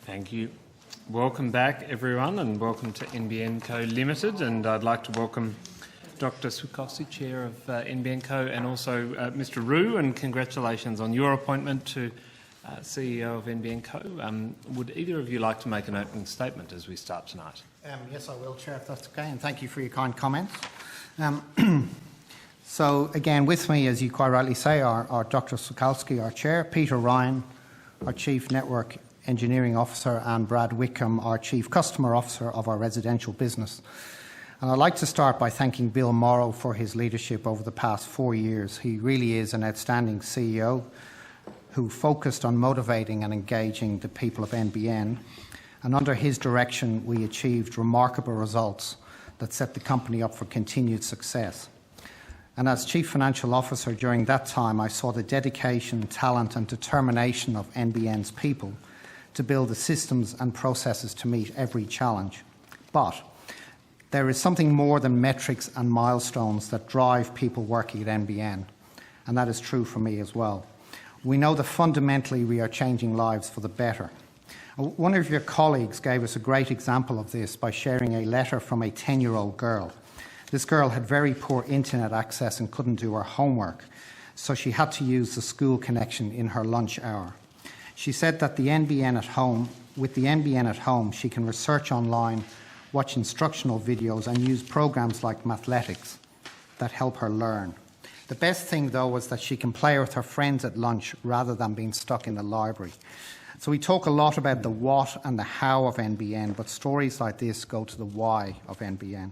Thank you. Welcome back, everyone, and welcome to NBN Co Limited. And I'd like to welcome Dr. Switkowski, Chair of NBN Co, and also Mr. Rue, and congratulations on your appointment to CEO of NBN Co. Would either of you like to make an opening statement as we start tonight? Yes, I will, Chair, if that's okay, and thank you for your kind comments. So, again, with me, as you quite rightly say, are Dr. Switkowski, our Chair, Peter Ryan, our Chief Network Engineering Officer, and Brad Wickham, our Chief Customer Officer of our residential business. And I'd like to start by thanking Bill Morrow for his leadership over the past 4 years. He really is an outstanding CEO who focused on motivating and engaging the people of NBN. And under his direction, we achieved remarkable results that set the company up for continued success. And as Chief Financial Officer during that time, I saw the dedication, talent and determination of NBN's people to build the systems and processes to meet every challenge. But there is something more than metrics and milestones that drive people working at NBN, and that is true for me as well. We know that fundamentally we are changing lives for the better. One of your colleagues gave us a great example of this by sharing a letter from a 10-year-old girl. This girl had very poor internet access and couldn't do her homework, so she had to use the school connection in her lunch hour. She said that with the NBN at home, she can research online, watch instructional videos and use programs like Mathletics that help her learn. The best thing, though, was that she can play with her friends at lunch rather than being stuck in the library. So we talk a lot about the what and the how of NBN, but stories like this go to the why of NBN.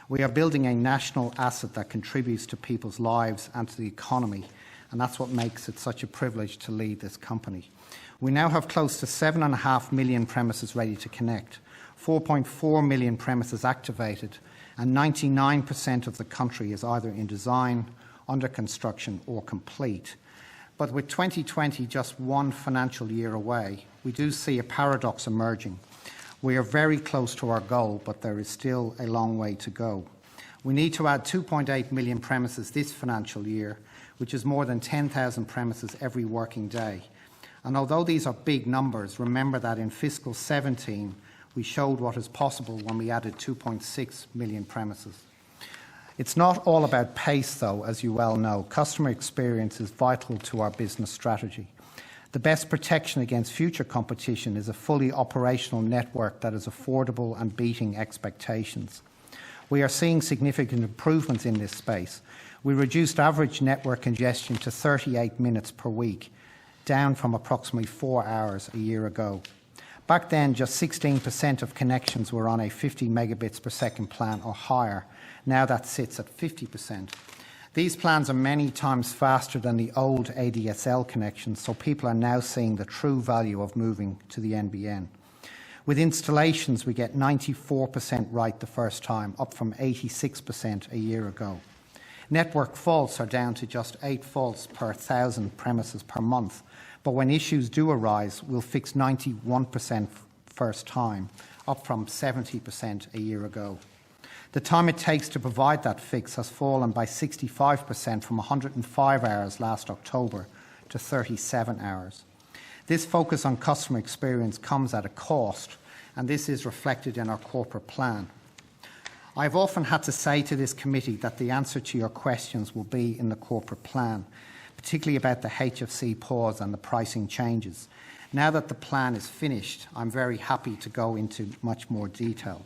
We are building a national asset that contributes to people's lives and to the economy, and that's what makes it such a privilege to lead this company. We now have close to 7.5 million premises ready to connect, 4.4 million premises activated, and 99% of the country is either in design, under construction or complete. But with 2020 just one financial year away, we do see a paradox emerging. We are very close to our goal, but there is still a long way to go. We need to add 2.8 million premises this financial year, which is more than 10,000 premises every working day. And although these are big numbers, remember that in fiscal 17, we showed what is possible when we added 2.6 million premises. It's not all about pace, though, as you well know. Customer experience is vital to our business strategy. The best protection against future competition is a fully operational network that is affordable and beating expectations. We are seeing significant improvements in this space. We reduced average network congestion to 38 minutes per week, down from approximately 4 hours a year ago. Back then, just 16% of connections were on a 50 megabits per second plan or higher. Now that sits at 50%. These plans are many times faster than the old ADSL connections, so people are now seeing the true value of moving to the NBN. With installations, we get 94% right the first time, up from 86% a year ago. Network faults are down to just 8 faults per 1,000 premises per month, but when issues do arise, we'll fix 91% first time, up from 70% a year ago. The time it takes to provide that fix has fallen by 65% from 105 hours last October to 37 hours. This focus on customer experience comes at a cost, and this is reflected in our corporate plan. I've often had to say to this committee that the answer to your questions will be in the corporate plan, particularly about the HFC pause and the pricing changes. Now that the plan is finished, I'm very happy to go into much more detail.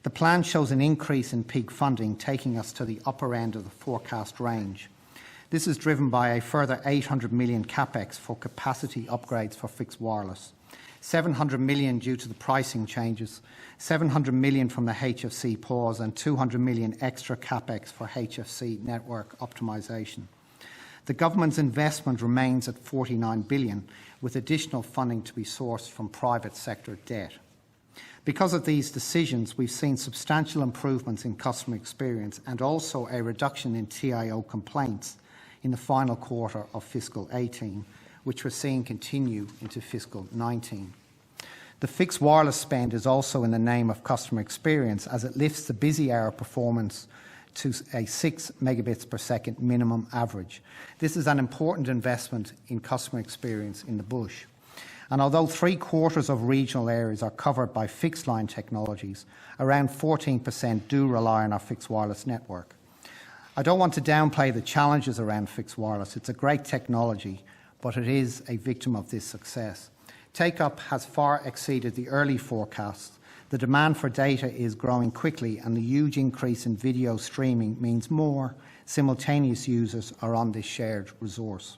The plan shows an increase in peak funding, taking us to the upper end of the forecast range. This is driven by a further 800 million capex for capacity upgrades for fixed wireless, 700 million due to the pricing changes, 700 million from the HFC pause, and 200 million extra capex for HFC network optimisation. The government's investment remains at 49 billion, with additional funding to be sourced from private sector debt. Because of these decisions, we've seen substantial improvements in customer experience and also a reduction in TIO complaints in the final quarter of fiscal 18, which we're seeing continue into fiscal 19. The fixed wireless spend is also in the name of customer experience, as it lifts the busy hour performance to a 6 megabits per second minimum average. This is an important investment in customer experience in the bush. And although 3/4 of regional areas are covered by fixed line technologies, around 14% do rely on our fixed wireless network. I don't want to downplay the challenges around fixed wireless. It's a great technology, but it is a victim of this success. Take-up has far exceeded the early forecasts. The demand for data is growing quickly, and the huge increase in video streaming means more simultaneous users are on this shared resource.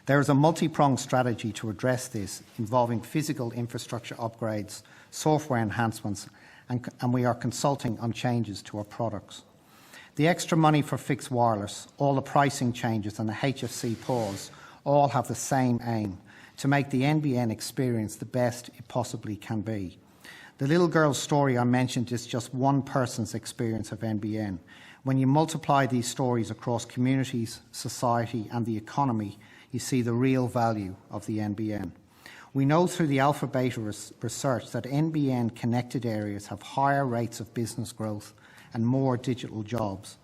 There is a multi-pronged strategy to address this, involving physical infrastructure upgrades, software enhancements, and we are consulting on changes to our products. The extra money for fixed wireless, all the pricing changes and the HFC pause all have the same aim: to make the NBN experience the best it possibly can be. The little girl's story I mentioned is just one person's experience of NBN. When you multiply these stories across communities, society and the economy, you see the real value of the NBN. We know through the alpha beta research that NBN connected areas have higher rates of business growth and more digital jobs.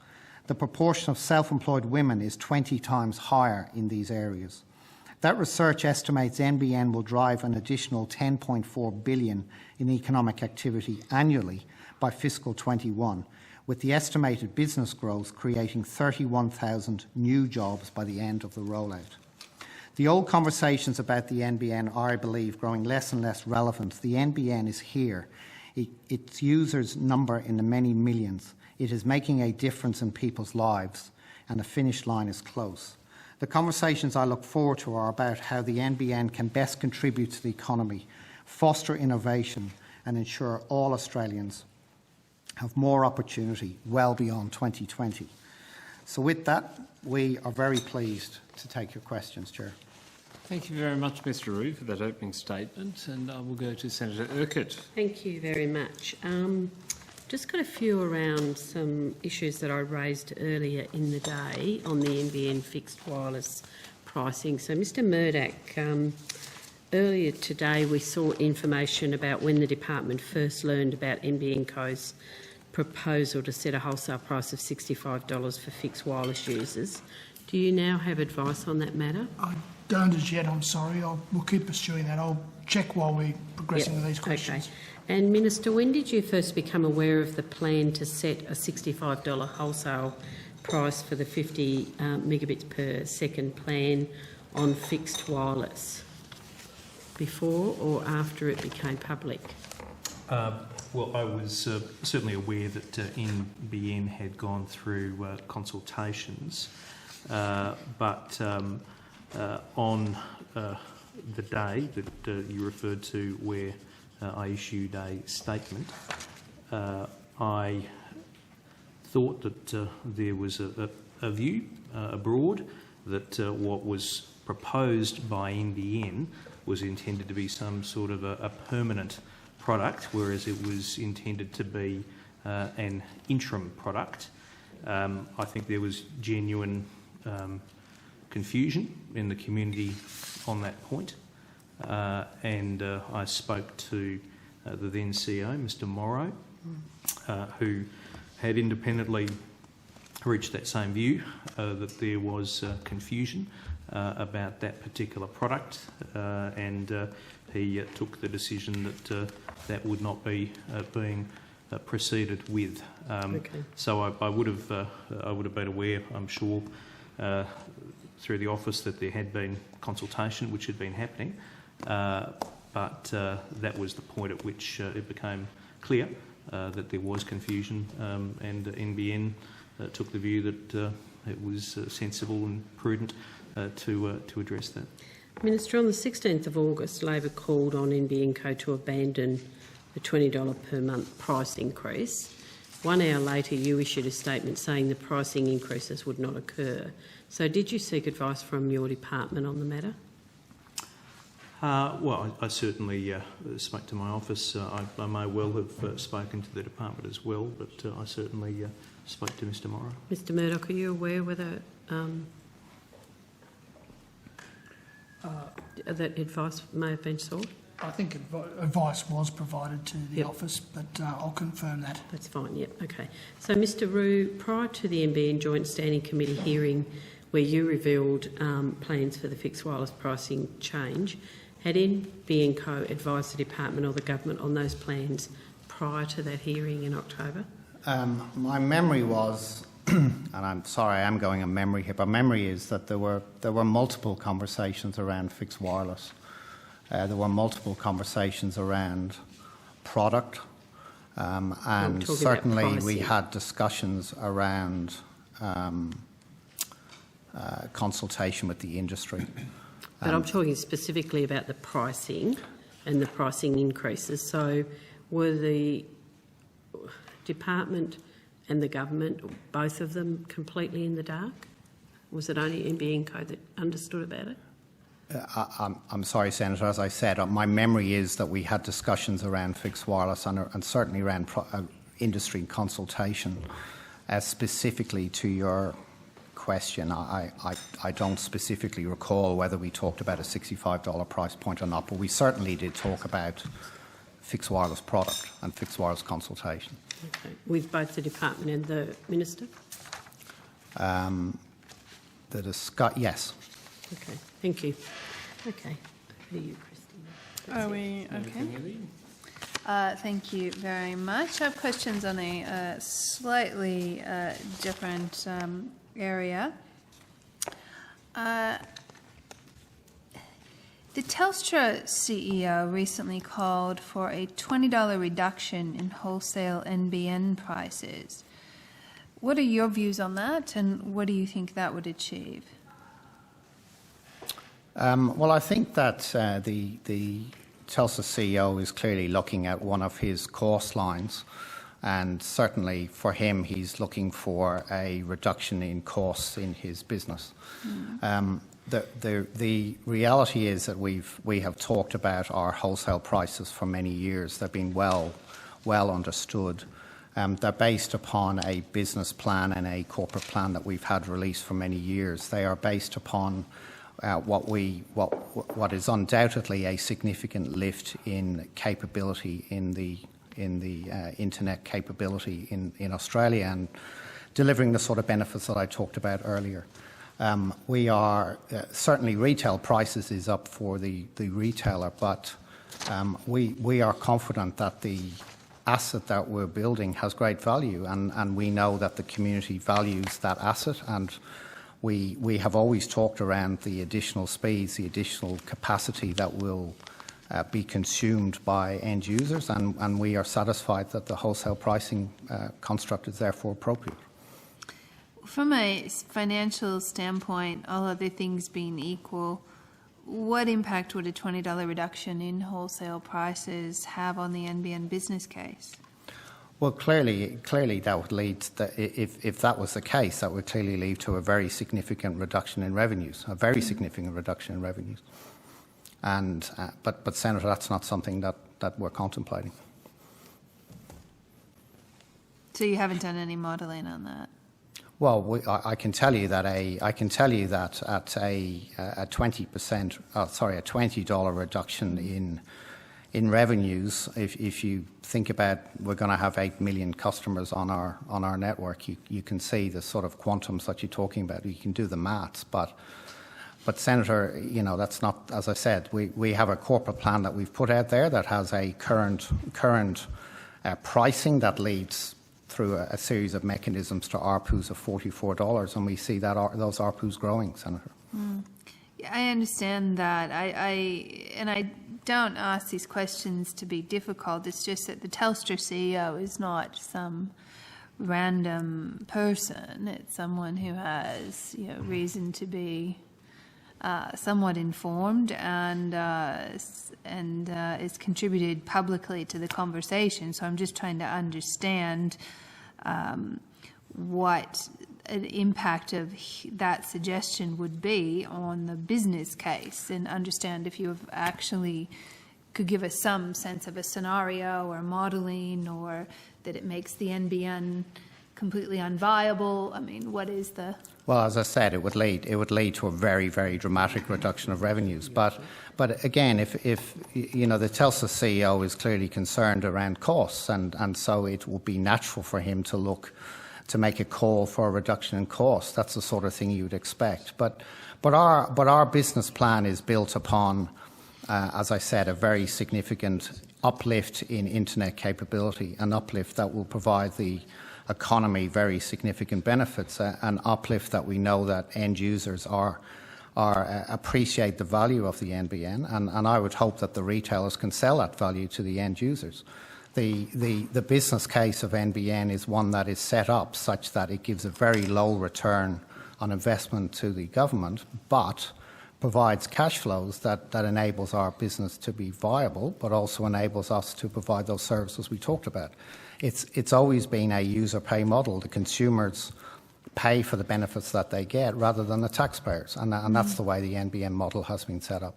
The proportion of self-employed women is 20 times higher in these areas. That research estimates NBN will drive an additional $10.4 billion in economic activity annually by fiscal 21, with the estimated business growth creating 31,000 new jobs by the end of the rollout. The old conversations about the NBN are, I believe, growing less and less relevant. The NBN is here. Its users number in the many millions. It is making a difference in people's lives, and the finish line is close. The conversations I look forward to are about how the NBN can best contribute to the economy, foster innovation, and ensure all Australians have more opportunity well beyond 2020. So with that, we are very pleased to take your questions, Chair. Thank you very much, Mr Roux, for that opening statement, and I will go to Senator Urquhart. Thank you very much. Just got a few around some issues that I raised earlier in the day on the NBN fixed wireless pricing. So, Mr Murdoch, earlier today we saw information about when the department first learned about NBN Co's proposal to set a wholesale price of $65 for fixed wireless users. Do you now have advice on that matter? I don't as yet, I'm sorry. We'll keep pursuing that. I'll check while we're progressing with these questions. Okay. And Minister, when did you first become aware of the plan to set a $65 wholesale price for the 50 megabits per second plan on fixed wireless? Before or after it became public? Well, I was certainly aware that NBN had gone through consultations, but on the day that you referred to where I issued a statement, I thought that there was a view abroad that what was proposed by NBN was intended to be some sort of a permanent product, whereas it was intended to be an interim product. I think there was genuine confusion in the community on that point, and I spoke to the then CEO, Mr Morrow, who had independently reached that same view, that there was confusion about that particular product, and he took the decision that that would not be being proceeded with. Okay. So I would have been aware, I'm sure, through the office that there had been consultation which had been happening, but that was the point at which it became clear that there was confusion, and NBN took the view that it was sensible and prudent to address that. Minister, on the 16th of August, Labor called on NBN Co to abandon the $20 per month price increase. 1 hour later, you issued a statement saying the pricing increases would not occur. So did you seek advice from your department on the matter? Well, I certainly spoke to my office. I may well have spoken to the department as well, but I certainly spoke to Mr Morrow. Mr Murdoch, are you aware whether that advice may have been sought? I think advice was provided to the office, but I'll confirm that. That's fine, yep, okay. So, Mr Roux, prior to the NBN Joint Standing Committee hearing where you revealed plans for the fixed wireless pricing change, Had NBN Co advised the department or the government on those plans prior to that hearing in October? My memory was, and I'm sorry, I am going on memory here, but memory is that there were multiple conversations around fixed wireless. There were multiple conversations around product, and certainly we had discussions around consultation with the industry. But I'm talking specifically about the pricing and the pricing increases. So were the department and the government, both of them, completely in the dark? Was it only NBN Co that understood about it? I'm sorry, Senator. As I said, my memory is that we had discussions around fixed wireless and certainly around industry consultation. Specifically to your question, I don't specifically recall whether we talked about a $65 price point or not, but we certainly did talk about fixed wireless product and fixed wireless consultation. Okay. With both the department and the minister? Yes. Okay, thank you. Okay, over to you, Christine. Are we okay? Thank you very much. I have questions on a slightly different area. The Telstra CEO recently called for a $20 reduction in wholesale NBN prices. What are your views on that, and what do you think that would achieve? Well, I think that the Telstra CEO is clearly looking at one of his cost lines, and certainly for him, he's looking for a reduction in costs in his business. The reality is that we have talked about our wholesale prices for many years. They've been well understood. They're based upon a business plan and a corporate plan that we've had released for many years. They are based upon what is undoubtedly a significant lift in capability in the internet capability in Australia and delivering the sort of benefits that I talked about earlier. We are certainly retail prices is up for the retailer, but we are confident that the asset that we're building has great value, and we know that the community values that asset, and we have always talked around the additional speeds, the additional capacity that will be consumed by end users, and we are satisfied that the wholesale pricing construct is therefore appropriate. From a financial standpoint, all other things being equal, what impact would a $20 reduction in wholesale prices have on the NBN business case? Well, clearly that would lead if that was the case, that would clearly lead to a very significant reduction in revenues, And but Senator, that's not something that we're contemplating. So you haven't done any modelling on that? Well, I can tell you that at a 20% reduction in revenues, if you think about we're going to have 8 million customers on our network, you can see the sort of quantums that you're talking about. You can do the maths, but Senator, that's not, as I said, we have a corporate plan that we've put out there that has a current pricing that leads through a series of mechanisms to ARPUs of $44, and we see that those ARPUs growing, Senator. I understand that. I don't ask these questions to be difficult. It's just that the Telstra CEO is not some random person. It's someone who has reason to be somewhat informed and is contributed publicly to the conversation. So I'm just trying to understand what an impact of that suggestion would be on the business case, and understand if you have actually could give us some sense of a scenario or modelling, or that it makes the NBN completely unviable. I mean, what is the... Well, as I said, it would lead to a very, very dramatic reduction of revenues. But again, if the Telstra CEO is clearly concerned around costs, and so it will be natural for him to make a call for a reduction in costs. That's the sort of thing you would expect. But our business plan is built upon as I said, a very significant uplift in internet capability, an uplift that will provide the economy very significant benefits, an uplift that we know that end users appreciate the value of the NBN, and I would hope that the retailers can sell that value to the end users. The business case of NBN is one that is set up such that it gives a very low return on investment to the government, but provides cash flows that enables our business to be viable, but also enables us to provide those services we talked about. It's always been a user pay model. The consumers pay for the benefits that they get rather than the taxpayers, and that's the way the NBN model has been set up.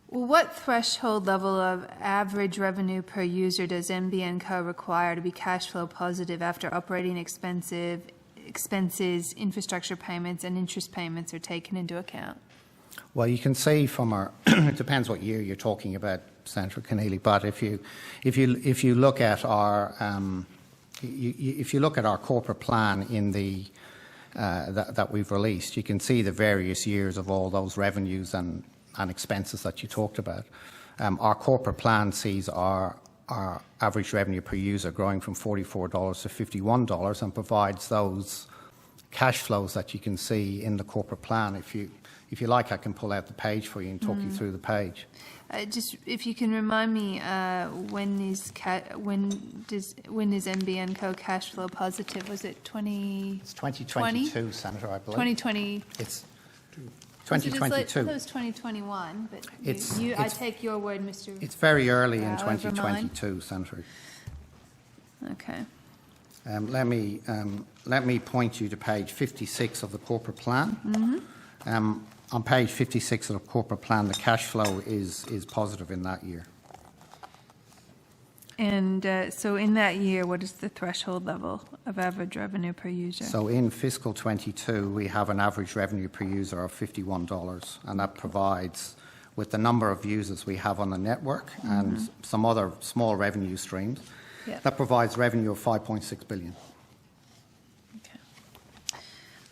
Well, what threshold level of average revenue per user does NBN Co. require to be cash flow positive after operating expenses, infrastructure payments, and interest payments are taken into account? Well, you can see from our it depends what year you're talking about, Senator Keneally, but if you look at our if you look at our corporate plan in the that we've released, you can see the various years of all those revenues and expenses that you talked about. Our corporate plan sees our average revenue per user growing from $44 to $51 and provides those cash flows that you can see in the corporate plan. If you like, I can pull out the page for you and talk you through the page. Just if you can remind me, when is NBN Co. cash flow positive? Was it 20? It's 2022, Senator, I believe. 2020. It's I thought 2022. it was 2021, but I take your word, Mr. It's very early in However 2022, Senator. Okay. Let me point you to page 56 of the corporate plan. On page 56 of the corporate plan, the cash flow is positive in that year. And so in that year, what is the threshold level of average revenue per user? So in fiscal 22, we have an average revenue per user of $51, and that provides, with the number of users we have on the network and some other small revenue streams, that provides revenue of $5.6 billion. Okay.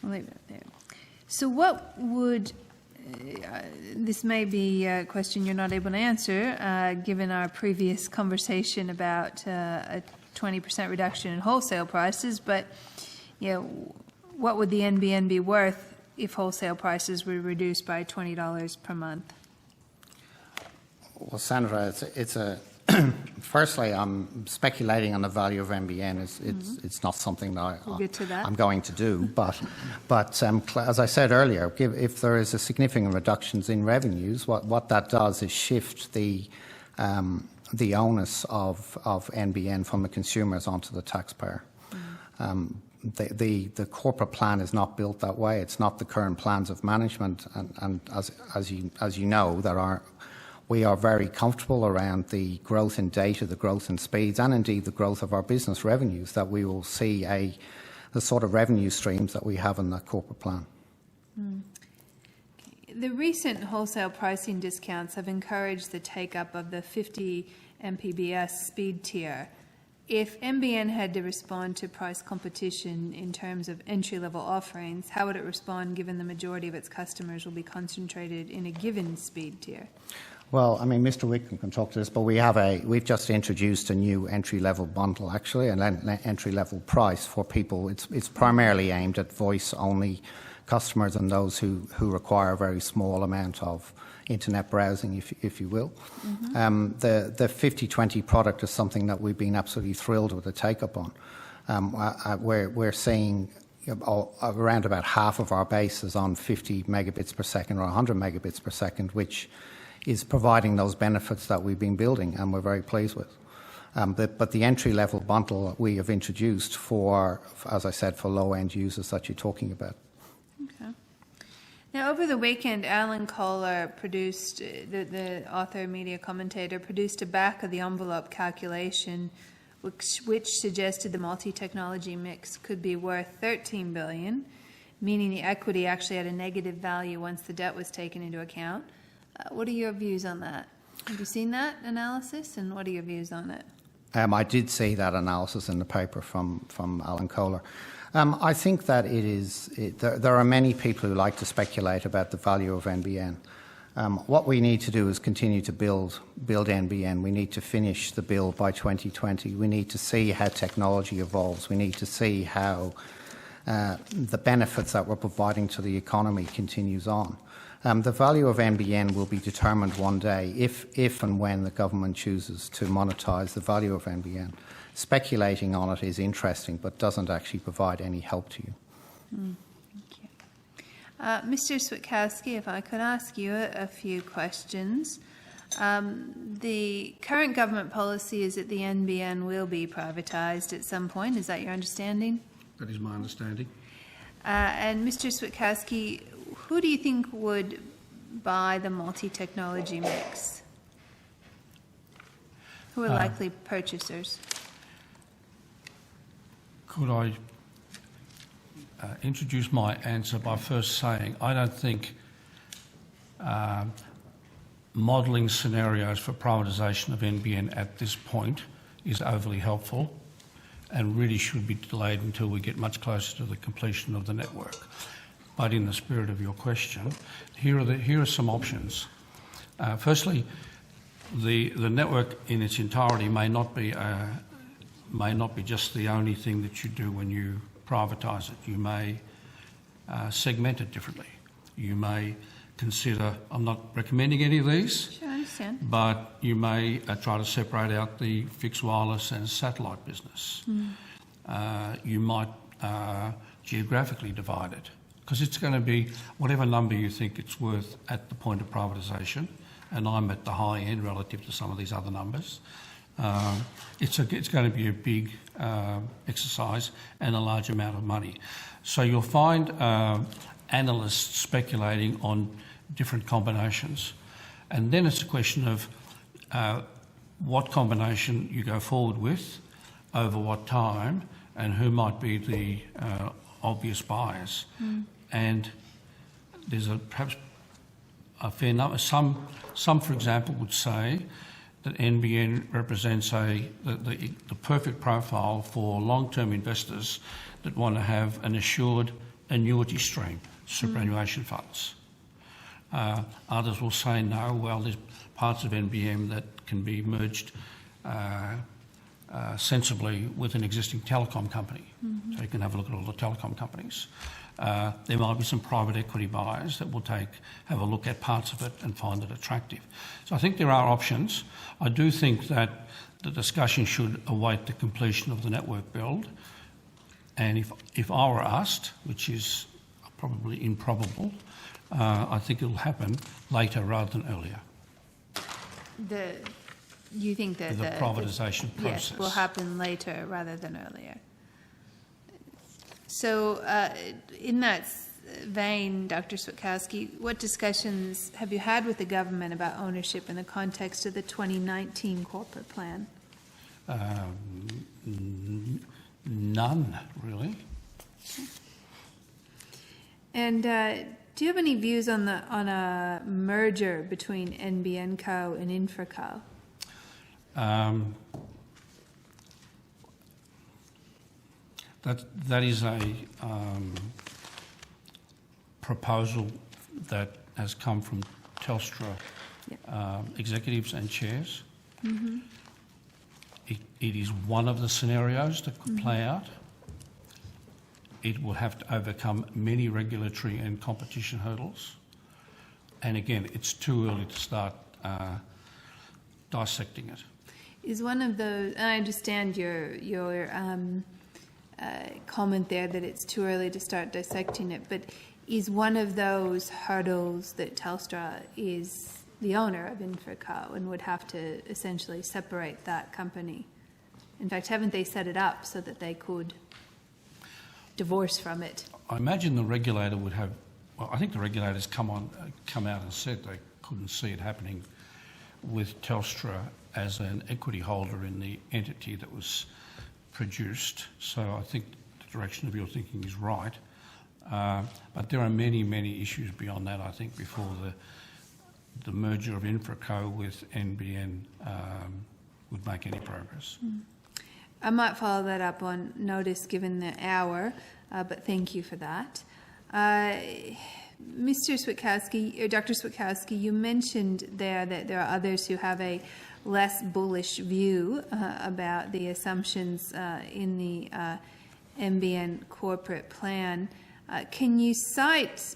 I'll leave it there. So what would... this may be a question you're not able to answer, given our previous conversation about a 20% reduction in wholesale prices, but what would the NBN be worth if wholesale prices were reduced by $20 per month? Well, Sandra, it's a firstly, I'm speculating on the value of NBN. It's not something that We'll get to that. I'm going to do. But as I said earlier, if there is a significant reductions in revenues, what that does is shift the onus of NBN from the consumers onto the taxpayer. The corporate plan is not built that way. It's not the current plans of management, and as you know, we are very comfortable around the growth in data, the growth in speeds, and indeed the growth of our business revenues, that we will see the sort of revenue streams that we have in that corporate plan. The recent wholesale pricing discounts have encouraged the take-up of the 50 Mbps speed tier. If NBN had to respond to price competition in terms of entry-level offerings, how would it respond given the majority of its customers will be concentrated in a given speed tier? Well, I mean, Mr. Wickham can talk to this, but we've just introduced a new entry-level bundle, actually, an entry-level price for people. It's primarily aimed at voice-only customers and those who require a very small amount of internet browsing, if you will. The 50/20 product is something that we've been absolutely thrilled with the take-up on. We're seeing around about half of our base is on 50 megabits per second or 100 megabits per second, which is providing those benefits that we've been building, and we're very pleased with. But the entry-level bundle we have introduced for, as I said, for low-end users that you're talking about. Okay. Now, over the weekend, Alan Kohler produced, the author, media commentator, produced a back-of-the-envelope calculation which suggested the multi-technology mix could be worth $13 billion, meaning the equity actually had a negative value once the debt was taken into account. What are your views on that? Have you seen that analysis, and what are your views on it? I did see that analysis in the paper from Alan Kohler. I think that there are many people who like to speculate about the value of NBN. What we need to do is continue to build NBN. We need to finish the build by 2020. We need to see how technology evolves. We need to see how the benefits that we're providing to the economy continues on. The value of NBN will be determined one day if and when the government chooses to monetise the value of NBN. Speculating on it is interesting but doesn't actually provide any help to you. Thank you. Mr. Switkowski, if I could ask you a few questions. The current government policy is that the NBN will be privatised at some point. Is that your understanding? That is my understanding. And Mr. Switkowski, who do you think would buy the multi-technology mix? Who are likely purchasers? Could I introduce my answer by first saying I don't think modelling scenarios for privatisation of NBN at this point is overly helpful and really should be delayed until we get much closer to the completion of the network. But in the spirit of your question, here are some options. Firstly, the network in its entirety may not be just the only thing that you do when you privatise it. You may segment it differently. You may consider, I'm not recommending any of these, Sure, I understand. but you may try to separate out the fixed wireless and satellite business. You might geographically divide it, because it's going to be whatever number you think it's worth at the point of privatisation, and I'm at the high end relative to some of these other numbers. It's going to be a big exercise and a large amount of money. So you'll find analysts speculating on different combinations. And then it's a question of what combination you go forward with, over what time, and who might be the obvious buyers. And there's perhaps a fair number. Some, for example, would say that NBN represents the perfect profile for long-term investors that want to have an assured annuity stream, superannuation funds. Others will say no, well, there's parts of NBN that can be merged sensibly with an existing telecom company. So you can have a look at all the telecom companies. There might be some private equity buyers that will have a look at parts of it and find it attractive. So I think there are options. I do think that the discussion should await the completion of the network build. And if I were asked, which is probably improbable, I think it'll happen later rather than earlier. You think that the privatisation process will happen later rather than earlier. So in that vein, Dr. Switkowski, what discussions have you had with the government about ownership in the context of the 2019 corporate plan? None, really. And do you have any views on a merger between NBN Co and InfraCo? That is a proposal that has come from Telstra executives and chairs. It is one of the scenarios that could play out. It will have to overcome many regulatory and competition hurdles. And again, it's too early to start dissecting it. Is one of those, and I understand your comment there that it's too early to start dissecting it, but is one of those hurdles that Telstra is the owner of InfraCo and would have to essentially separate that company? In fact, haven't they set it up so that they could divorce from it? I imagine the regulator would have, well, I think the regulators come out and said they couldn't see it happening with Telstra as an equity holder in the entity that was produced. So I think the direction of your thinking is right. But there are many, many issues beyond that, I think, before the merger of InfraCo with NBN would make any progress. I might follow that up on notice given the hour, but thank you for that. Mr. Switkowski, or Dr. Switkowski, you mentioned there that there are others who have a less bullish view about the assumptions in the NBN corporate plan. Can you cite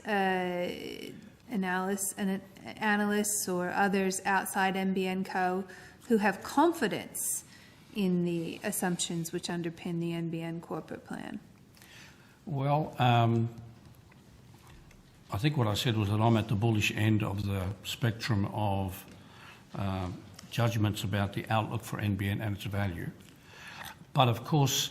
analysts or others outside NBN Co. who have confidence in the assumptions which underpin the NBN corporate plan? Well, I think what I said was that I'm at the bullish end of the spectrum of judgments about the outlook for NBN and its value. But of course,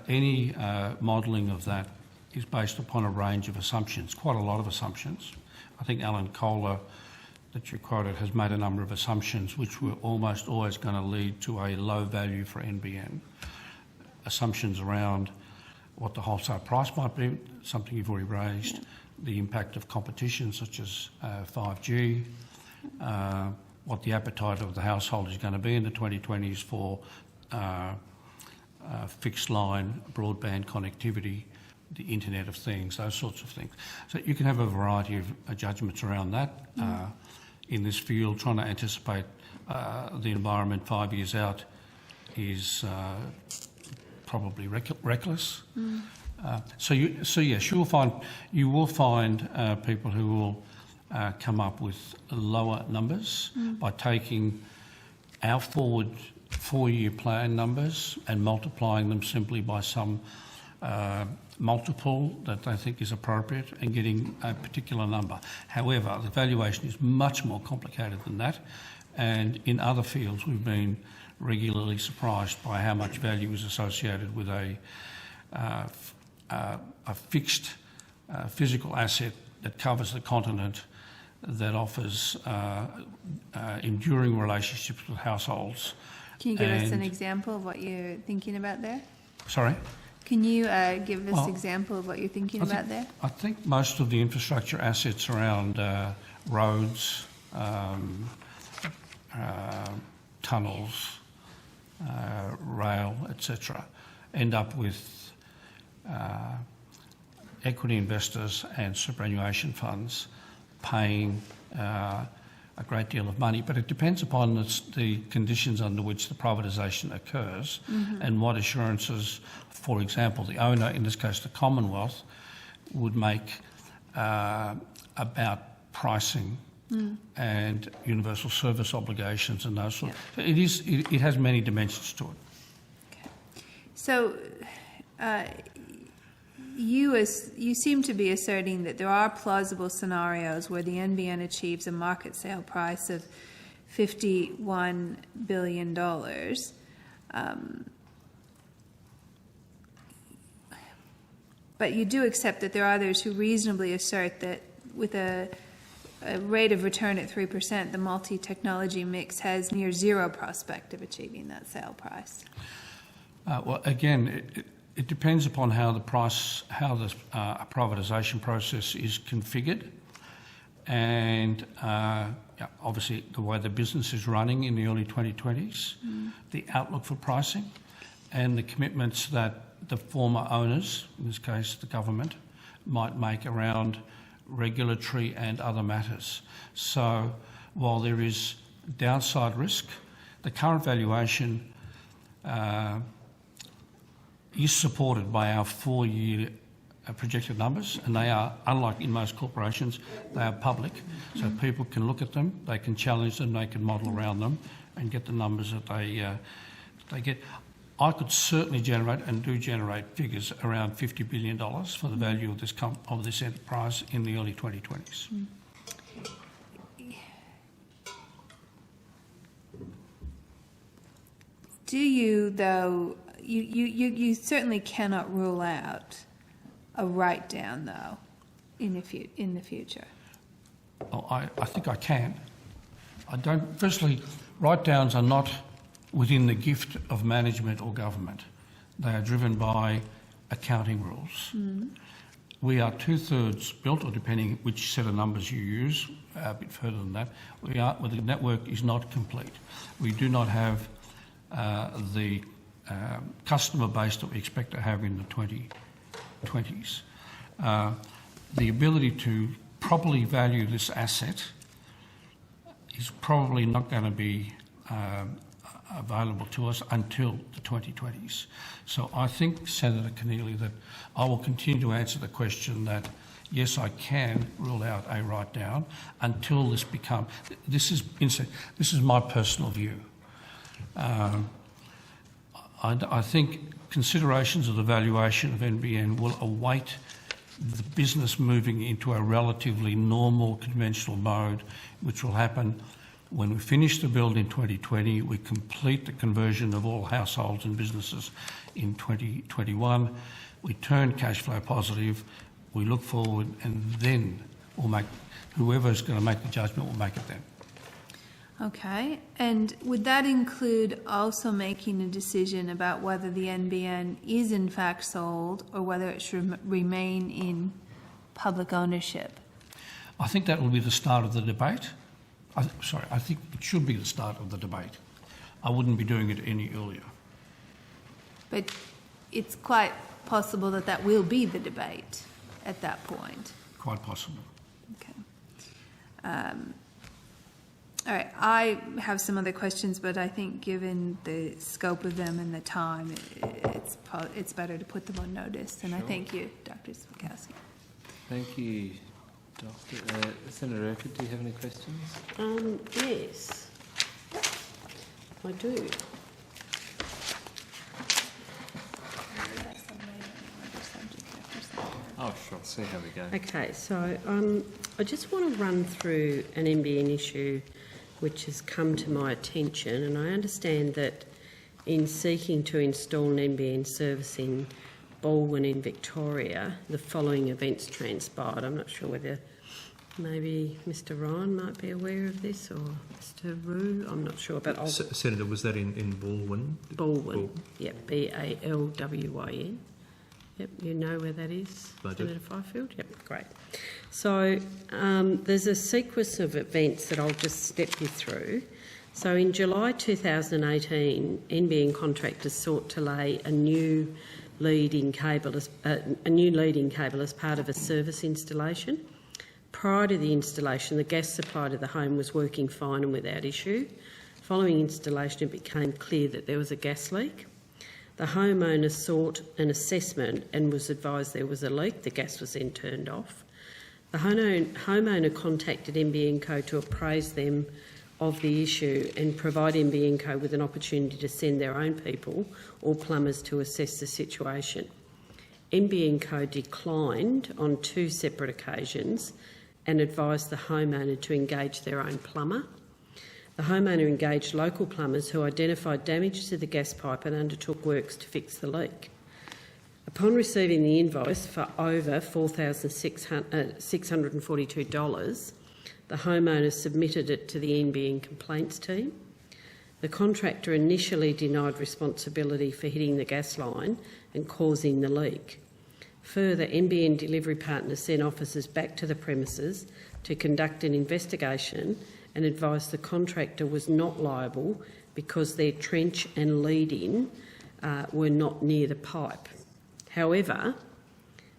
any modelling of that is based upon a range of assumptions, quite a lot of assumptions. I think Alan Kohler, that you quoted, has made a number of assumptions which were almost always going to lead to a low value for NBN. Assumptions around what the wholesale price might be, something you've already raised, the impact of competition such as 5G, what the appetite of the household is going to be in the 2020s for fixed line broadband connectivity, the Internet of Things, those sorts of things. So you can have a variety of judgments around that in this field. Trying to anticipate the environment 5 years out is probably reckless. So yes, you will find people who will come up with lower numbers by taking our forward 4-year plan numbers and multiplying them simply by some multiple that they think is appropriate and getting a particular number. However, the valuation is much more complicated than that, and in other fields we've been regularly surprised by how much value is associated with a fixed physical asset that covers the continent, that offers enduring relationships with households. Can you give us an example of what you're thinking about there? Sorry? Can you give us an example of what you're thinking about there? I think most of the infrastructure assets around roads, tunnels, rail, etc., end up with equity investors and superannuation funds paying a great deal of money, but it depends upon the conditions under which the privatisation occurs and what assurances, for example, the owner, in this case the Commonwealth, would make about pricing and universal service obligations and those sorts. It has many dimensions to it. Okay. So you seem to be asserting that there are plausible scenarios where the NBN achieves a market sale price of $51 billion. But you do accept that there are others who reasonably assert that with a rate of return at 3%, the multi-technology mix has near zero prospect of achieving that sale price. Well, again, it depends upon how the privatisation process is configured, and obviously the way the business is running in the early 2020s, the outlook for pricing, and the commitments that the former owners, in this case the government, might make around regulatory and other matters. So while there is downside risk, the current valuation is supported by our 4-year projected numbers, and they are, unlike in most corporations, they are public, so people can look at them, they can challenge them, they can model around them and get the numbers that they get. I could certainly generate and do generate figures around $50 billion for the value of this enterprise in the early 2020s. Do you, though, you certainly cannot rule out a write-down, though, in the future? Well, I think I can. I don't. Firstly, write-downs are not within the gift of management or government. They are driven by accounting rules. We are 2/3 built, or depending which set of numbers you use, a bit further than that. The network is not complete. We do not have the customer base that we expect to have in the 2020s. the ability to properly value this asset is probably not going to be available to us until the 2020s. So I think, Senator Keneally, that I will continue to answer the question that, yes, I can rule out a write-down until this becomes... This is my personal view. I think considerations of the valuation of NBN will await the business moving into a relatively normal, conventional mode, which will happen when we finish the build in 2020, we complete the conversion of all households and businesses in 2021, we turn cash flow positive, we look forward, and then we'll make, whoever's going to make the judgment will make it then. Okay, and would that include also making a decision about whether the NBN is in fact sold or whether it should remain in public ownership? I think that will be the start of the debate. I think it should be the start of the debate. I wouldn't be doing it any earlier. But it's quite possible that that will be the debate at that point. Quite possible. Okay. All right, I have some other questions, but I think given the scope of them and the time, it's better to put them on notice. And I thank you, Dr. Swikowski. Thank you, Doctor. Senator Urquhart, do you have any questions? Yes, I do. Oh, sure. See how we go. Okay, so I just want to run through an NBN issue which has come to my attention, and I understand that in seeking to install an NBN service in Baldwin in Victoria, the following events transpired. I'm not sure whether maybe Mr Ryan might be aware of this, or Mr Rue, I'm not sure, but I'll... Senator, was that in Baldwin? Baldwin, yep, Balwyn. Yep, you know where that is, Senator Fifield? Yep, great. So there's a sequence of events that I'll just step you through. So in July 2018, NBN contractors sought to lay a new lead-in cable as part of a service installation. Prior to the installation, the gas supply to the home was working fine and without issue. Following installation, it became clear that there was a gas leak. The homeowner sought an assessment and was advised there was a leak. The gas was then turned off. The homeowner contacted NBN Co to appraise them of the issue and provide NBN Co with an opportunity to send their own people or plumbers to assess the situation. NBN Co declined on 2 separate occasions and advised the homeowner to engage their own plumber. The homeowner engaged local plumbers who identified damage to the gas pipe and undertook works to fix the leak. Upon receiving the invoice for over $4,642, the homeowner submitted it to the NBN complaints team. The contractor initially denied responsibility for hitting the gas line and causing the leak. Further, NBN delivery partners sent officers back to the premises to conduct an investigation and advised the contractor was not liable because their trench and lead-in were not near the pipe. However,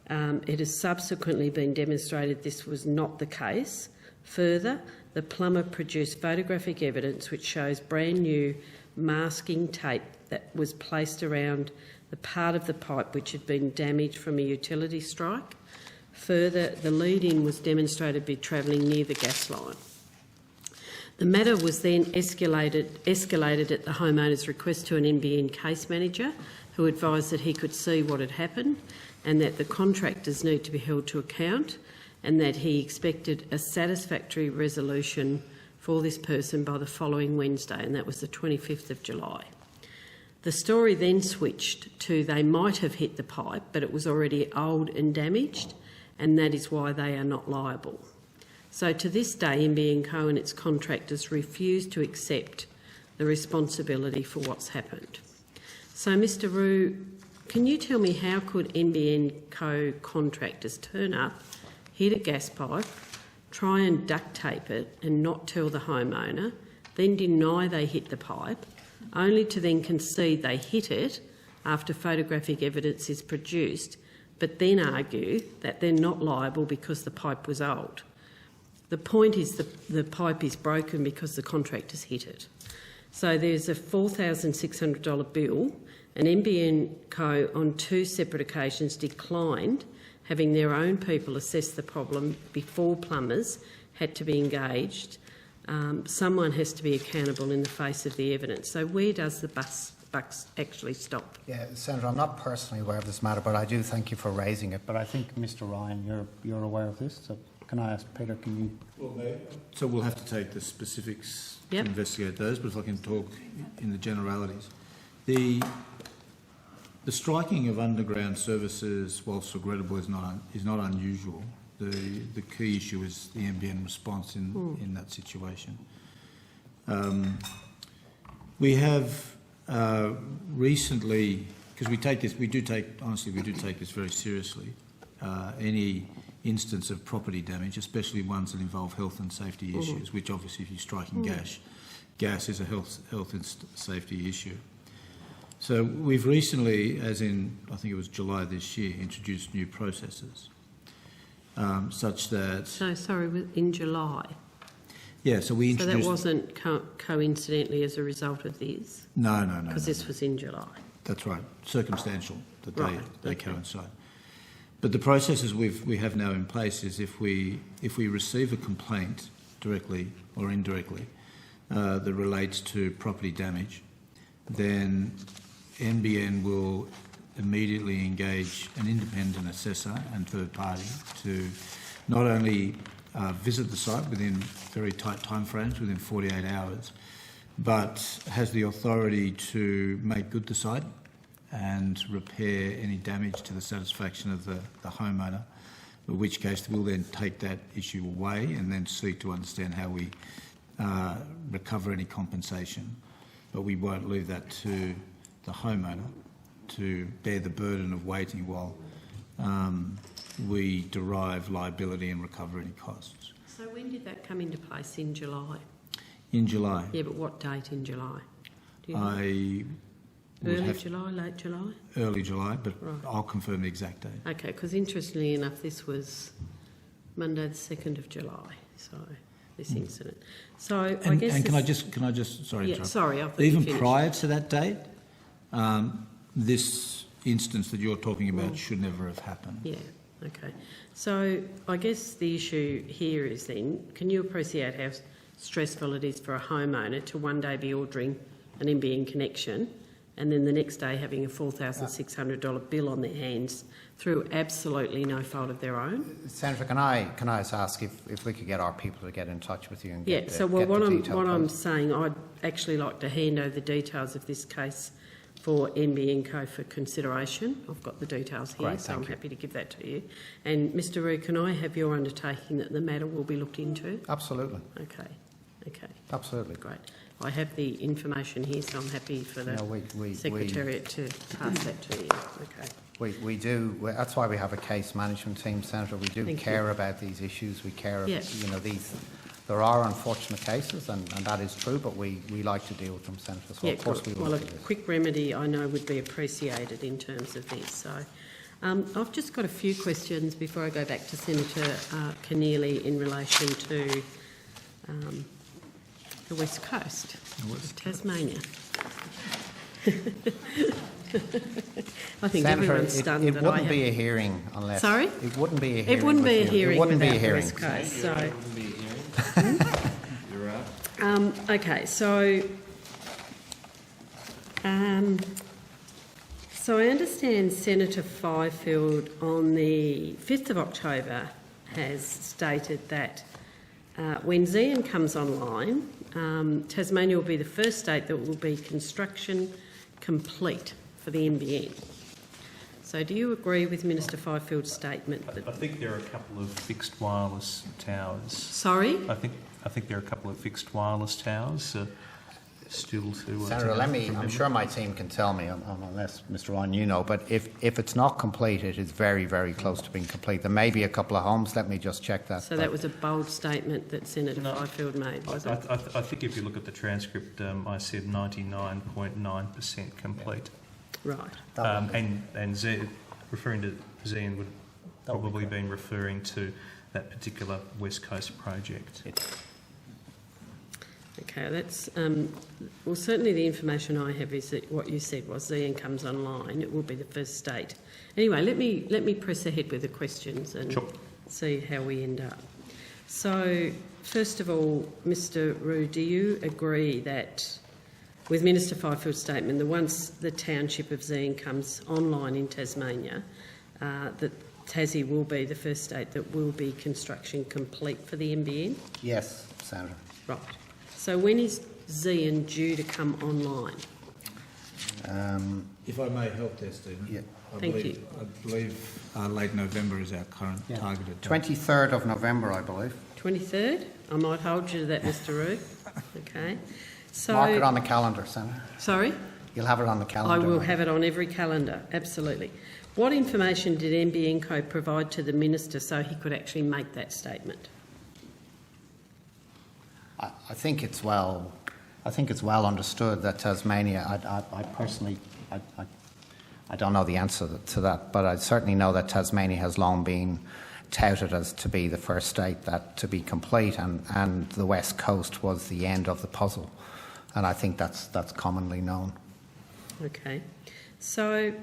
it has subsequently been demonstrated this was not the case. Further, the plumber produced photographic evidence which shows brand new masking tape that was placed around the part of the pipe which had been damaged from a utility strike. Further, the lead-in was demonstrated to be travelling near the gas line. The matter was then escalated at the homeowner's request to an NBN case manager, who advised that he could see what had happened and that the contractors need to be held to account and that he expected a satisfactory resolution for this person by the following Wednesday, and that was the 25th of July. The story then switched to they might have hit the pipe, but it was already old and damaged, and that is why they are not liable. So to this day, NBN Co and its contractors refuse to accept the responsibility for what's happened. So, Mr Rue, can you tell me how could NBN Co contractors turn up, hit a gas pipe, try and duct tape it and not tell the homeowner, then deny they hit the pipe, only to then concede they hit it after photographic evidence is produced, but then argue that they're not liable because the pipe was old. The point is the pipe is broken because the contractors hit it. So there's a $4,600 bill, and NBN Co on 2 separate occasions declined having their own people assess the problem before plumbers had to be engaged. Someone has to be accountable in the face of the evidence. So where does the buck actually stop? Yeah, Senator, I'm not personally aware of this matter, but I do thank you for raising it. But I think, Mr Ryan, you're aware of this. So can I ask Peter, can you... Well, so we'll have to take the specifics Yep. to investigate those, but if I can talk in the generalities. The striking of underground services, whilst regrettable, is not unusual. The key issue is the NBN response in that situation. We have recently, because we do take this very seriously. Any instance of property damage, especially ones that involve health and safety issues, which obviously, if you're striking gas is a health and safety issue. So we've recently, as in I think it was July this year, introduced new processes such that... So, sorry, in July? Yeah, so we introduced... So that wasn't coincidentally as a result of this? No. Because this was in July? That's right, circumstantial, that they okay. coincide. But the processes we have now in place is if we receive a complaint directly or indirectly that relates to property damage, then NBN will immediately engage an independent assessor and third party to not only visit the site within very tight timeframes, within 48 hours, but has the authority to make good the site and repair any damage to the satisfaction of the homeowner, in which case we'll then take that issue away and then seek to understand how we recover any compensation. But we won't leave that to the homeowner to bear the burden of waiting while we derive liability and recover any costs. So when did that come into place? In July? In July. Yeah, but what date in July? Do you know? Early July, late July? Early July, but Right. I'll confirm the exact date. Okay, because interestingly enough, this was Monday the 2nd of July, so this incident. So I guess... And can I just sorry, Yeah, interrupt. sorry, I thought you Even finished. prior to that date, this instance that you're talking about should never have happened. Yeah, okay. So I guess the issue here is then, can you appreciate how stressful it is for a homeowner to one day be ordering an NBN connection and then the next day having a $4,600 bill on their hands through absolutely no fault of their own? Senator, can I just ask if we could get our people to get in touch with you and Yeah, get the, so get what the I'm detail, please? saying, I'd actually like to hand over the details of this case for NBN Co for consideration. I've got the details here, Great, so I'm thank you. happy to give that to you. And Mr Rue, can I have your undertaking that the matter will be looked into? Absolutely. Okay, Absolutely. great. I have the information here, so I'm happy for the No, we- Secretariat to pass that to you. Okay. We do. That's why we have a case management team, Senator. We do Thank you. care about these issues. We care. Yeah. There are unfortunate cases, and that is true. But we like to deal with them, Senator. So Yeah, of course good. we will Well, a do this. quick remedy I know would be appreciated in terms of this. So I've just got a few questions before I go back to Senator Keneally in relation to the West Coast of Tasmania. I think Senator, everyone's stunned it that wouldn't I be have... a hearing unless... Sorry? It wouldn't be a hearing. It wouldn't be a with you. hearing It wouldn't be a without the hearing. West Coast. So, It wouldn't be a hearing. You're right. okay, so I understand Senator Fifield on the 5th of October has stated that when Zian comes online, Tasmania will be the first state that will be construction complete for the NBN. So do you agree with Minister Fifield's statement? That, I think there are a couple of fixed wireless towers. sorry? I think there are a couple of fixed wireless towers still to... Senator, I'm sure my team can tell me, unless Mr Ryan, you know, but if it's not complete, it is very, very close to being complete. There may be a couple of homes. Let me just check that. So that was a bold statement that Senator Fifield made, was it? I think if you look at the transcript, I said 99.9% complete. Right. And referring to Zian would probably been referring to that particular West Coast project. Okay, that's well. Certainly, the information I have is that what you said was Zian comes online. It will be the first state. Anyway, let me press ahead with the questions and see how we end up. So, first of all, Mr. Roux, do you agree that with Minister Fifield's statement that once the township of Zian comes online in Tasmania, that Tassie will be the first state that will be construction complete for the NBN? Yes, Senator. Right. So when is Zian due to come online? If I may help there, Stephen. Yeah. Thank you. I believe late November is our current targeted date. 23rd of November, I believe. 23rd? I might hold you to that, Mr. Roux. Okay. So, Mark it on the calendar, Senator. sorry? You'll have it on the calendar. I will have it on every calendar, absolutely. What information did NBN Co provide to the Minister so he could actually make that statement? I think it's well understood that Tasmania. I personally, I don't know the answer to that, but I certainly know that Tasmania has long been touted as to be the first state that to be complete, and the West Coast was the end of the puzzle, and I think that's commonly known. Okay. So,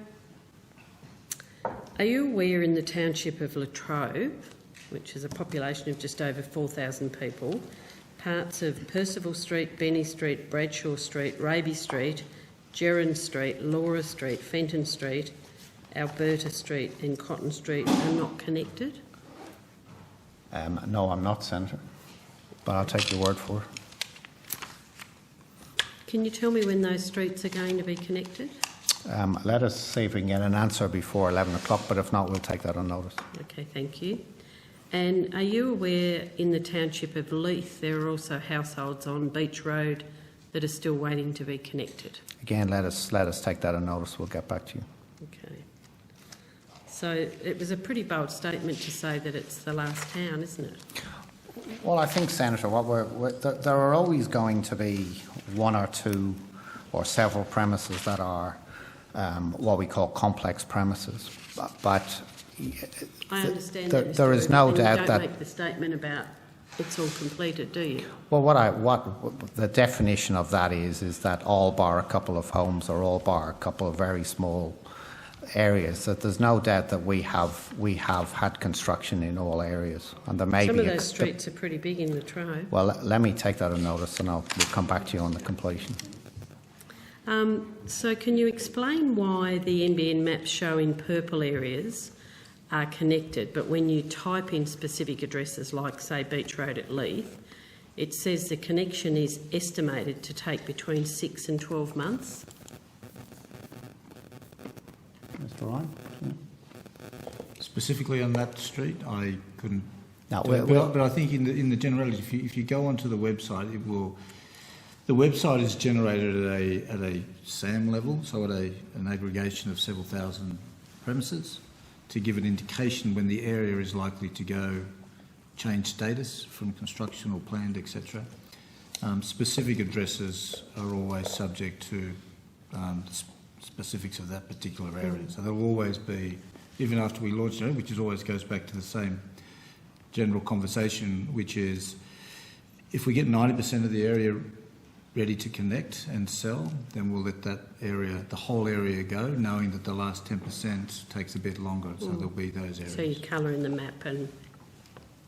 are you aware in the township of Latrobe, which is a population of just over 4,000 people, parts of Percival Street, Benny Street, Bradshaw Street, Raby Street, Gerrand Street, Laura Street, Fenton Street, Alberta Street and Cotton Street are not connected? No, I'm not, Senator, but I'll take your word for it. Can you tell me when those streets are going to be connected? Let us see if we can get an answer before 11 o'clock, but if not, we'll take that on notice. Okay, thank you. And are you aware in the township of Leith there are also households on Beach Road that are still waiting to be connected? Again, let us take that on notice. We'll get back to you. Okay. So it was a pretty bold statement to say that it's the last town, isn't it? Well, I think, Senator, there are always going to be one or two or several premises that are what we call complex premises, but I understand that, Mr. there is no Rubin, doubt you that don't make the statement about it's all completed, do you? Well, what the definition of that is that all bar a couple of homes or all bar a couple of very small areas. That there's no doubt that we have had construction in all areas, and there may Some be of those streets are pretty big in Latrobe. Well, let me take that on notice, and we'll come back to you on the completion. So can you explain why the NBN maps show in purple areas are connected, but when you type in specific addresses like, say, Beach Road at Leith, it says the connection is estimated to take between 6 and 12 months? Mr. Ryan? Specifically on that street, I couldn't. No, but I think in the generality, if you go onto the website, it will. The website is generated at a SAM level, so at an aggregation of several thousand premises, to give an indication when the area is likely to change status from construction or planned, etc. Specific addresses are always subject to the specifics of that particular area. So there will always be, even after we launch it, which always goes back to the same general conversation, which is if we get 90% of the area ready to connect and sell, then we'll let that area, the whole area go, knowing that the last 10% takes a bit longer, so there'll be those areas. So you colour in the map and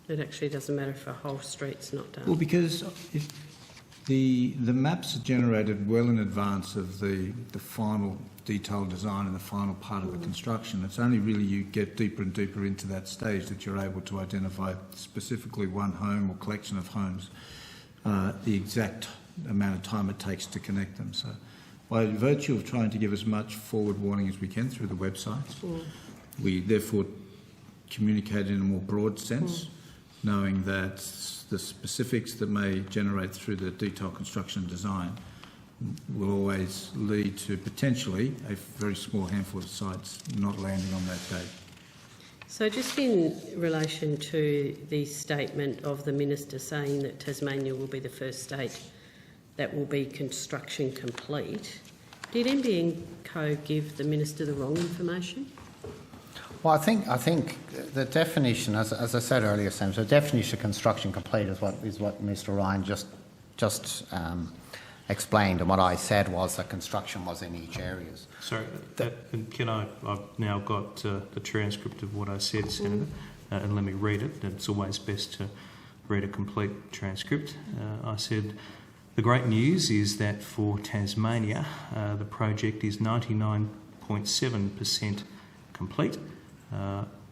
it actually doesn't matter if a whole street's not done? Well, because if the maps are generated well in advance of the final detailed design and the final part of the construction. It's only really you get deeper and deeper into that stage that you're able to identify specifically one home or collection of homes, the exact amount of time it takes to connect them. So by virtue of trying to give as much forward warning as we can through the websites, we therefore communicate in a more broad sense, knowing that the specifics that may generate through the detailed construction design will always lead to potentially a very small handful of sites not landing on that date. So just in relation to the statement of the Minister saying that Tasmania will be the first state that will be construction complete, did NBN Co give the Minister the wrong information? Well, I think the definition, as I said earlier, Sam, so the definition of construction complete is what Mr. Ryan just explained, and what I said was that construction was in each areas. Sorry, I've now got the transcript of what I said, Senator, and let me read it. It's always best to read a complete transcript. I said, the great news is that for Tasmania, the project is 99.7% complete.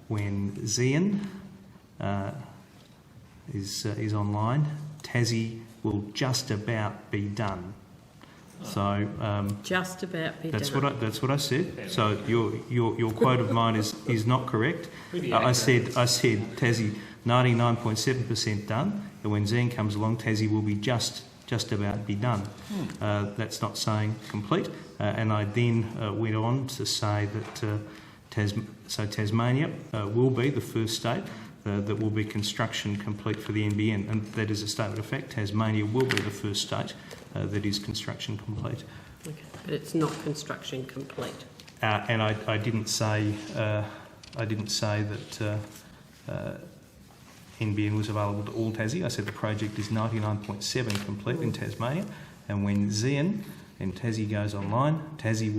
When Xian is online, Tassie will just about be done. So Just about be that's done. that's what I said. So your quote of mine is not correct. I said Tassie 99.7% done, and when Xian comes along, Tassie will be just about be done. That's not saying complete. And I then went on to say that Tasmania will be the first state that will be construction complete for the NBN, and that is a statement of fact. Tasmania will be the first state that is construction complete. Okay, but it's not construction complete. And I didn't say that NBN was available to all Tassie. I said the project is 99.7% complete in Tasmania, and when Xian and Tassie goes online, Tassie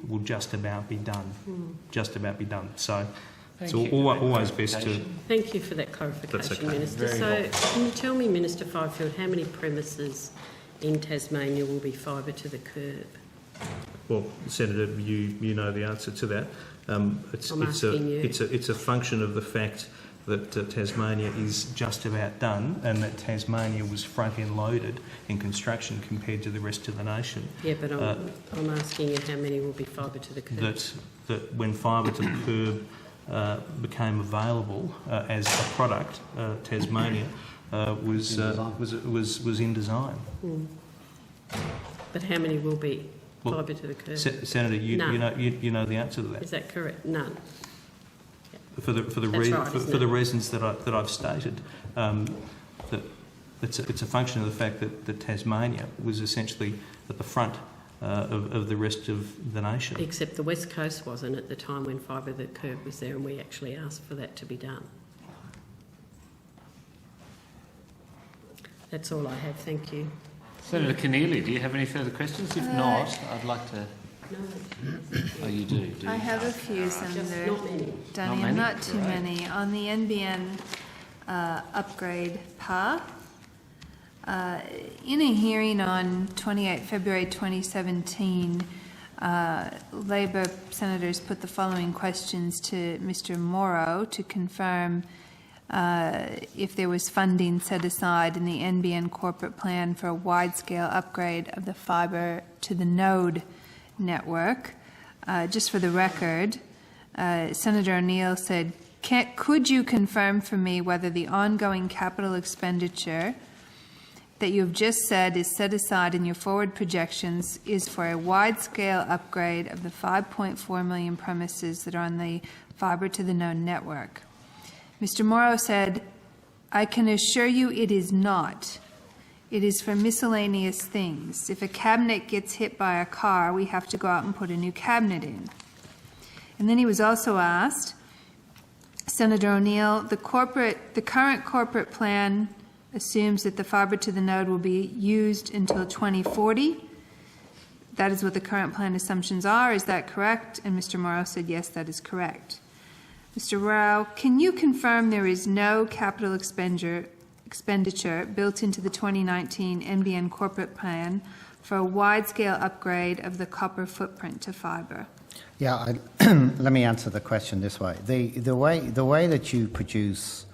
will just about be done. Just about be done. So it's always best to... Thank you for that clarification, Minister. So can you tell me, Minister Fifield, how many premises in Tasmania will be fibre to the curb? Well, Senator, you know the answer to that. It's a function of the fact that Tasmania is just about done, and that Tasmania was front-end loaded in construction compared to the rest of the nation. Yeah, but I'm asking you how many will be fibre to the curb. That when fibre to the curb became available as a product, Tasmania was in design. But how many will be fibre to the curb? Senator, you know the answer to that. Is that correct? None. For the reasons that I've stated, that it's a function of the fact that Tasmania was essentially at the front of the rest of the nation. Except the West Coast wasn't at the time when fibre to the curb was there, and we actually asked for that to be done. That's all I have. Thank you. Senator Keneally, do you have any further questions? If not, I'd like to... No. Oh, you do? I have a few, Senator Dunning, not too many. On the NBN upgrade path, in a hearing on 28 February 2017, Labor senators put the following questions to Mr. Morrow to confirm if there was funding set aside in the NBN corporate plan for a wide-scale upgrade of the fibre to the node network. Just for the record, Senator O'Neill said, could you confirm for me whether the ongoing capital expenditure that you have just said is set aside in your forward projections is for a wide-scale upgrade of the 5.4 million premises that are on the fibre to the node network? Mr. Morrow said, I can assure you it is not. It is for miscellaneous things. If a cabinet gets hit by a car, we have to go out and put a new cabinet in. And then he was also asked, Senator O'Neill, the current corporate plan assumes that the fibre to the node will be used until 2040. That is what the current plan assumptions are. Is that correct? And Mr. Morrow said, yes, that is correct. Mr. Rao, can you confirm there is no capital expenditure built into the 2019 NBN corporate plan for a wide-scale upgrade of the copper footprint to fibre? Yeah, let me answer the question this way. The way that you produce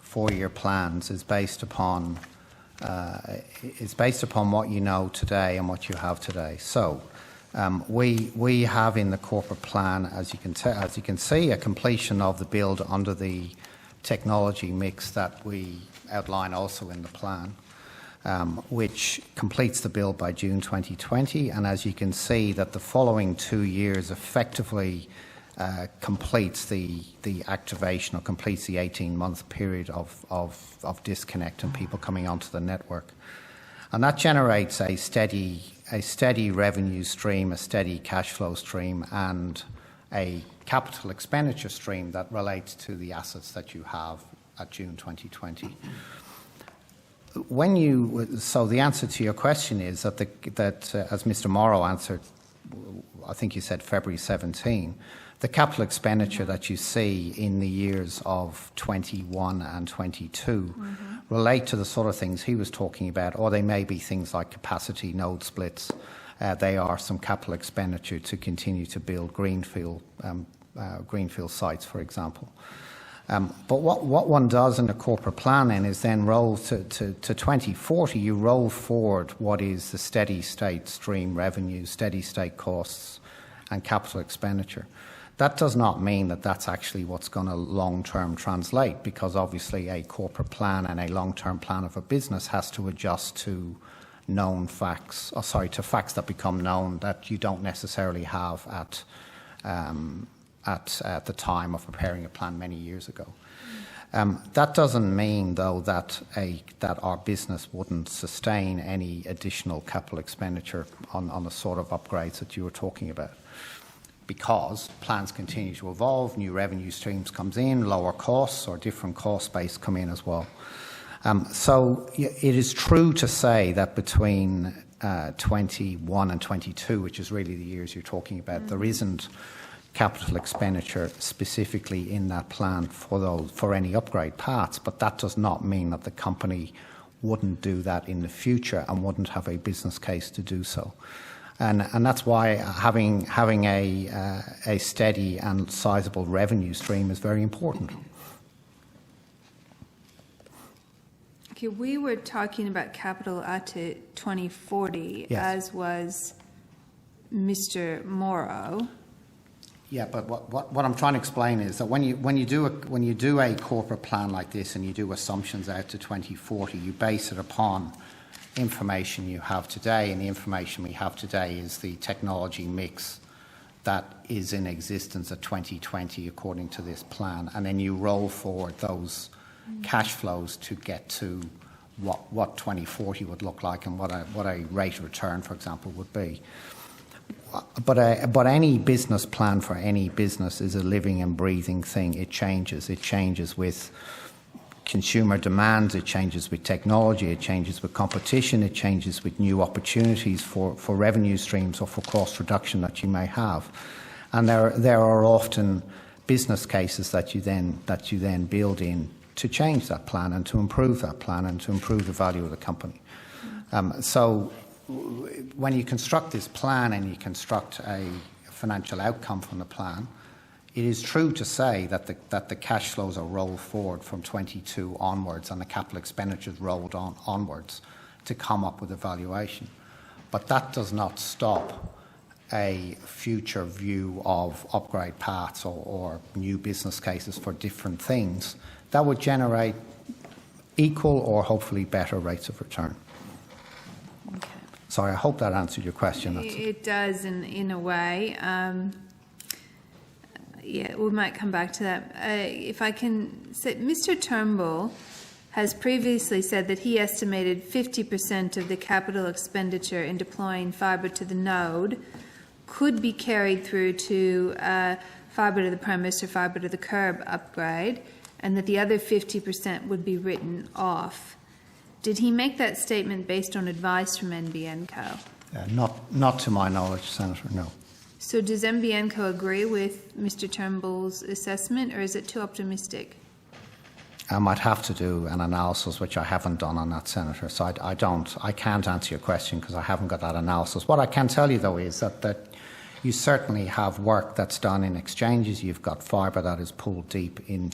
four-year plans is based upon what you know today and what you have today. So we have in the corporate plan, as you can see, a completion of the build under the technology mix that we outline also in the plan, which completes the build by June 2020. And as you can see, that the following 2 years effectively completes the activation or completes the 18-month period of disconnect and people coming onto the network. And that generates a steady revenue stream, a steady cash flow stream, and a capital expenditure stream that relates to the assets that you have at June 2020. So the answer to your question is that, as Mr. Morrow answered, I think you said February 17, the capital expenditure that you see in the years of 21 and 22 relate to the sort of things he was talking about, or they may be things like capacity node splits. They are some capital expenditure to continue to build greenfield sites, for example. But what one does in a corporate plan then is then roll to 2040, you roll forward what is the steady state stream revenue, steady state costs and capital expenditure. That does not mean that that's actually what's going to long-term translate, because obviously a corporate plan and a long-term plan of a business has to adjust to known facts, to facts that become known that you don't necessarily have at the time of preparing a plan many years ago. That doesn't mean, though, that our business wouldn't sustain any additional capital expenditure on the sort of upgrades that you were talking about, because plans continue to evolve, new revenue streams comes in, lower costs or different cost base come in as well. So it is true to say that between 21 and 22, which is really the years you're talking about, there isn't capital expenditure specifically in that plan for any upgrade paths, but that does not mean that the company wouldn't do that in the future and wouldn't have a business case to do so. And that's why having a steady and sizable revenue stream is very important. Okay, we were talking about capital out to 2040, yes, as was Mr. Morrow. Yeah, but what I'm trying to explain is that when you do a corporate plan like this and you do assumptions out to 2040, you base it upon information you have today, and the information we have today is the technology mix that is in existence at 2020 according to this plan, and then you roll forward those cash flows to get to what 2040 would look like and what a rate of return, for example, would be. But any business plan for any business is a living and breathing thing. It changes. It changes with consumer demands, it changes with technology, it changes with competition, it changes with new opportunities for revenue streams or for cost reduction that you may have. And there are often business cases that you then build in to change that plan and to improve that plan and to improve the value of the company. So when you construct this plan and you construct a financial outcome from the plan, it is true to say that the cash flows are rolled forward from 22 onwards and the capital expenditures rolled onwards to come up with a valuation. But that does not stop a future view of upgrade paths or new business cases for different things that would generate equal or hopefully better rates of return. Okay. Sorry, I hope that answered your question. It does in a way. Yeah, we might come back to that. If I can say, Mr. Turnbull has previously said that he estimated 50% of the capital expenditure in deploying fibre to the node could be carried through to fibre to the premise or fibre to the curb upgrade, and that the other 50% would be written off. Did he make that statement based on advice from NBN Co? Not to my knowledge, Senator, no. So does NBN Co agree with Mr. Turnbull's assessment, or is it too optimistic? I'd have to do an analysis, which I haven't done on that, Senator, so I can't answer your question because I haven't got that analysis. What I can tell you, though, is that you certainly have work that's done in exchanges. You've got fibre that is pulled deep in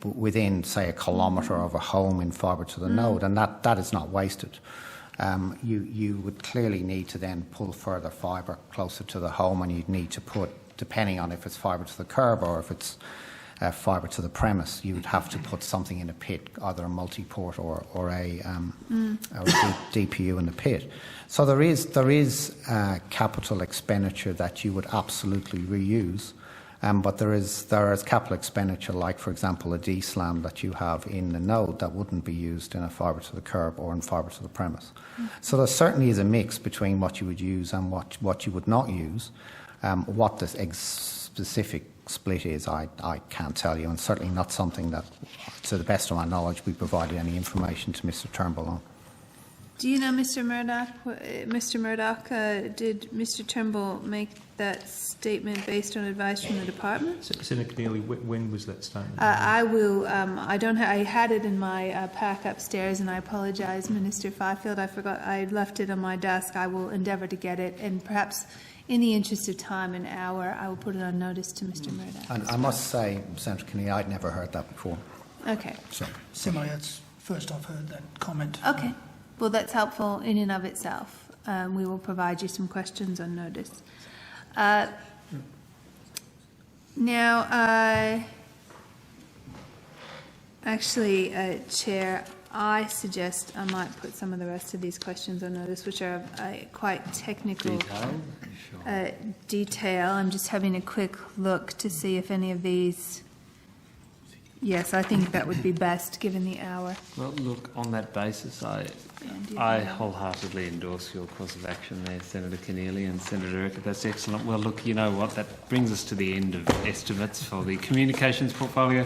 within, say, a kilometre of a home in fibre to the node, and that is not wasted. You would clearly need to then pull further fibre closer to the home, and you'd need to put, depending on if it's fibre to the curb or if it's fibre to the premise, you would have to put something in a pit, either a multi-port or a DPU in the pit. So there is capital expenditure that you would absolutely reuse. But there is capital expenditure, like, for example, a DSLAM that you have in the node that wouldn't be used in a fibre to the curb or in fibre to the premise. So there certainly is a mix between what you would use and what you would not use. What the specific split is, I can't tell you, and certainly not something that, to the best of my knowledge, we provided any information to Mr. Turnbull on. Do you know, Mr. Murdoch? Did Mr. Turnbull make that statement based on advice from the department? Senator Keneally, when was that statement? I will. I had it in my pack upstairs, and I apologise, Minister Fifield. I forgot. I left it on my desk. I will endeavour to get it, and perhaps, in the interest of time and hour, I will put it on notice to Mr. Murdoch. And I must say, Senator Keneally, I'd never heard that before. Okay. So, Similarly, that's first I've heard that comment. Okay. Well, that's helpful in and of itself. We will provide you some questions on notice. Now, actually, Chair, I suggest I might put some of the rest of these questions on notice, which are quite technical detail. I'm just having a quick look to see if any of these... Yes, I think that would be best, given the hour. Well, look, on that basis, I wholeheartedly endorse your course of action there, Senator Keneally and Senator Rickett. That's excellent. Well, look, you know what? That brings us to the end of estimates for the communications portfolio.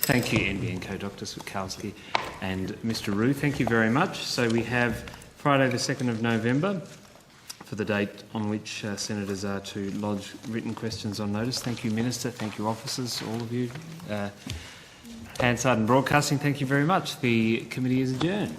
Thank you, NBN Co, Dr. Switkowski and Mr. Roux. Thank you very much. So we have Friday the 2nd of November for the date on which senators are to lodge written questions on notice. Thank you, Minister. Thank you, officers, all of you. Hansard and Broadcasting, thank you very much. The committee is adjourned.